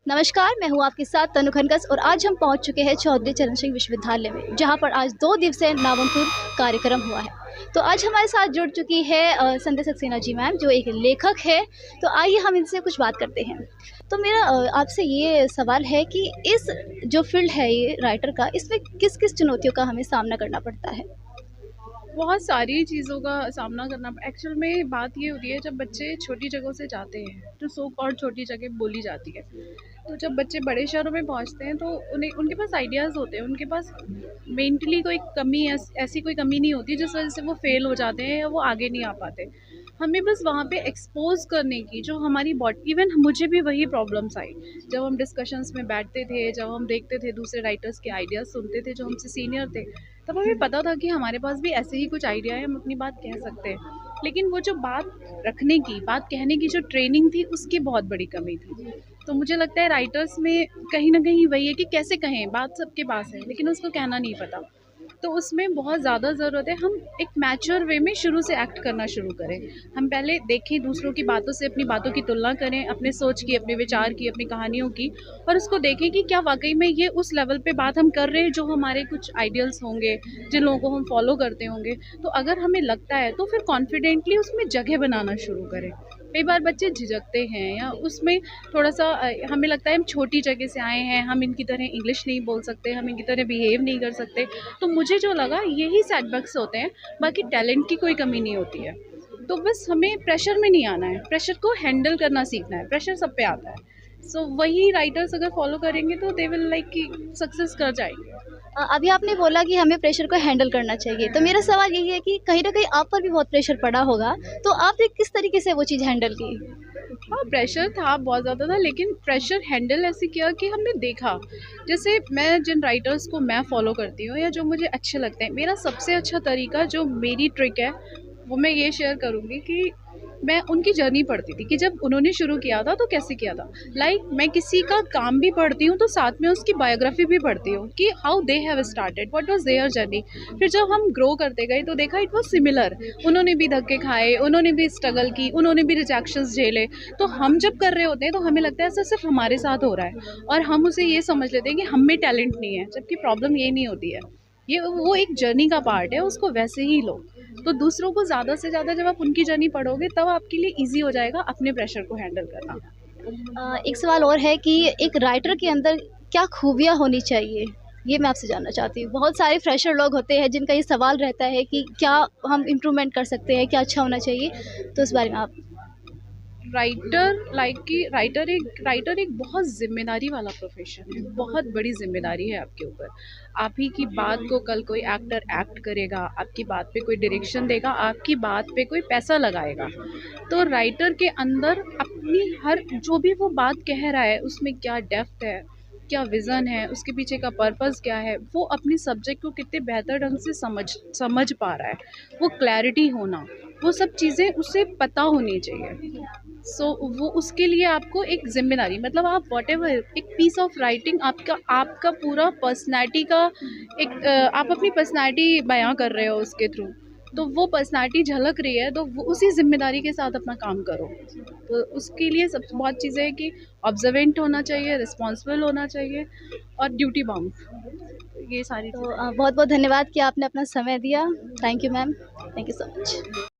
नमस्कार, मैं हूँ आपके साथ तनु खनकस और आज हम पहुँच चुके हैं चौधरी चरण सिंह विश्वविद्यालय में, जहाँ पर आज 2 दिवसीय नामांकन कार्यक्रम हुआ है। तो आज हमारे साथ जुड़ चुकी है संध्या सक्सेना जी मैम, जो एक लेखक है। तो आइए हम इनसे कुछ बात करते हैं। तो मेरा आपसे ये सवाल है कि इस जो फ़ील्ड है ये राइटर का, इसमें किस-किस चुनौतियों का हमें सामना करना पड़ता है? बहुत सारी चीज़ों का सामना करना एक्चुअल में बात ये होती है जब बच्चे छोटी जगहों से जाते हैं जो सो कॉल्ड छोटी जगह बोली जाती है। तो जब बच्चे बड़े शहरों में पहुंचते हैं तो उन्हें उनके पास आइडियाज़ होते हैं, उनके पास मेंटली कोई कमी ऐसी कोई कमी नहीं होती जिस वजह से वो फेल हो जाते हैं या वो आगे नहीं आ पाते। हमें बस वहाँ पे एक्सपोज करने की जो हमारी बॉडी, इवन मुझे भी वही प्रॉब्लम्स आई जब हम डिस्कशंस में बैठते थे, जब हम देखते थे दूसरे राइटर्स के आइडियाज़ सुनते थे जो हमसे सीनियर थे, तब हमें पता था कि हमारे पास भी ऐसे ही कुछ आइडिया है, हम अपनी बात कह सकते हैं। लेकिन वो जो बात रखने की, बात कहने की जो ट्रेनिंग थी, उसकी बहुत बड़ी कमी थी। तो मुझे लगता है राइटर्स में कहीं न कहीं वही है कि कैसे कहें, बात सबके पास है, लेकिन उसको कहना नहीं पता। तो उसमें बहुत ज़्यादा ज़रूरत है हम एक मैच्योर वे में शुरू से एक्ट करना शुरू करें। हम पहले देखें, दूसरों की बातों से अपनी बातों की तुलना करें, अपने सोच की, अपने विचार की, अपनी कहानियों की, और उसको देखें कि क्या वाक़ई में ये उस लेवल पे बात हम कर रहे हैं जो हमारे कुछ आइडियल्स होंगे, जिन लोगों को हम फॉलो करते होंगे। तो अगर हमें लगता है तो फिर कॉन्फिडेंटली उसमें जगह बनाना शुरू करें। कई बार बच्चे झिझकते हैं या उसमें थोड़ा-सा हमें लगता है हम छोटी जगह से आए हैं, हम इनकी तरह इंग्लिश नहीं बोल सकते, हम इनकी तरह बिहेव नहीं कर सकते। तो मुझे जो लगा यही सेटबैक्स होते हैं, बाकी टैलेंट की कोई कमी नहीं होती है। तो बस हमें प्रेशर में नहीं आना है, प्रेशर को हैंडल करना सीखना है, प्रेशर सब पे आता है। सो वही राइटर्स अगर फॉलो करेंगे तो दे विल लाइक कि सक्सेस कर जाएँगे। अभी आपने बोला कि हमें प्रेशर को हैंडल करना चाहिए। तो मेरा सवाल यही है कि कहीं न कहीं आप पर भी बहुत प्रेशर पड़ा होगा, तो आपने किस तरीके से वो चीज़ हैंडल की? हाँ, प्रेशर था, बहुत ज़्यादा था, लेकिन प्रेशर हैंडल ऐसे किया कि हमने देखा, जैसे मैं जिन राइटर्स को मैं फ़ॉलो करती हूँ या जो मुझे अच्छे लगते हैं, मेरा सबसे अच्छा तरीका, जो मेरी ट्रिक है, वो मैं ये शेयर करूँगी कि मैं उनकी जर्नी पढ़ती थी कि जब उन्होंने शुरू किया था तो कैसे किया था। मैं किसी का काम भी पढ़ती हूँ तो साथ में उसकी बायोग्राफी भी पढ़ती हूँ कि how they have started, what was their journey. फिर जब हम ग्रो करते गए तो देखा इट वाज़ सिमिलर, उन्होंने भी धक्के खाए, उन्होंने भी स्ट्रगल की, उन्होंने भी रिजेक्शंस झेले। तो हम जब कर रहे होते हैं तो हमें लगता है ऐसा सिर्फ हमारे साथ हो रहा है और हम उसे ये समझ लेते हैं कि हम में टैलेंट नहीं है, जबकि प्रॉब्लम ये नहीं होती है। ये वो एक जर्नी का पार्ट है, उसको वैसे ही लो। तो दूसरों को ज़्यादा से ज़्यादा जब आप उनकी जर्नी पढ़ोगे तब आपके लिए ईज़ी हो जाएगा अपने प्रेशर को हैंडल करना। एक सवाल और है कि एक राइटर के अंदर क्या खूबियाँ होनी चाहिए? ये मैं आपसे जानना चाहती हूँ। बहुत सारे फ्रेशर लोग होते हैं जिनका ये सवाल रहता है कि क्या हम इम्प्रूवमेंट कर सकते हैं, क्या अच्छा होना चाहिए? तो इस बारे में आप राइटर एक बहुत ज़िम्मेदारी वाला प्रोफ़ेशन है, बहुत बड़ी ज़िम्मेदारी है आपके ऊपर। आप ही की बात को कल कोई एक्टर एक्ट करेगा, आपकी बात पे कोई डायरेक्शन देगा, आपकी बात पे कोई पैसा लगाएगा। तो राइटर के अंदर अपनी हर जो भी वो बात कह रहा है उसमें क्या डेप्थ है, क्या विज़न है, उसके पीछे का पर्पस क्या है, वो अपनी सब्जेक्ट को कितने बेहतर ढंग से समझ पा रहा है, वो क्लैरिटी होना, वो सब चीज़ें उसे पता होनी चाहिए। सो वो उसके लिए आपको एक ज़िम्मेदारी, मतलब आप व्हाटएवर एक पीस ऑफ राइटिंग, आपका आपका पूरा पर्सनैलिटी का आप अपनी पर्सनैलिटी बयाँ कर रहे हो उसके थ्रू। तो वो पर्सनैलिटी झलक रही है तो वो उसी ज़िम्मेदारी के साथ अपना काम करो। तो उसके लिए सबसे बहुत चीज़ें हैं कि ऑब्जर्वेंट होना चाहिए, रिस्पॉन्सिबल होना चाहिए और ड्यूटी बाउंड। ये सारी तो चीज़ें। बहुत-बहुत धन्यवाद कि आपने अपना समय दिया। Thank you ma'am. Thank you so much.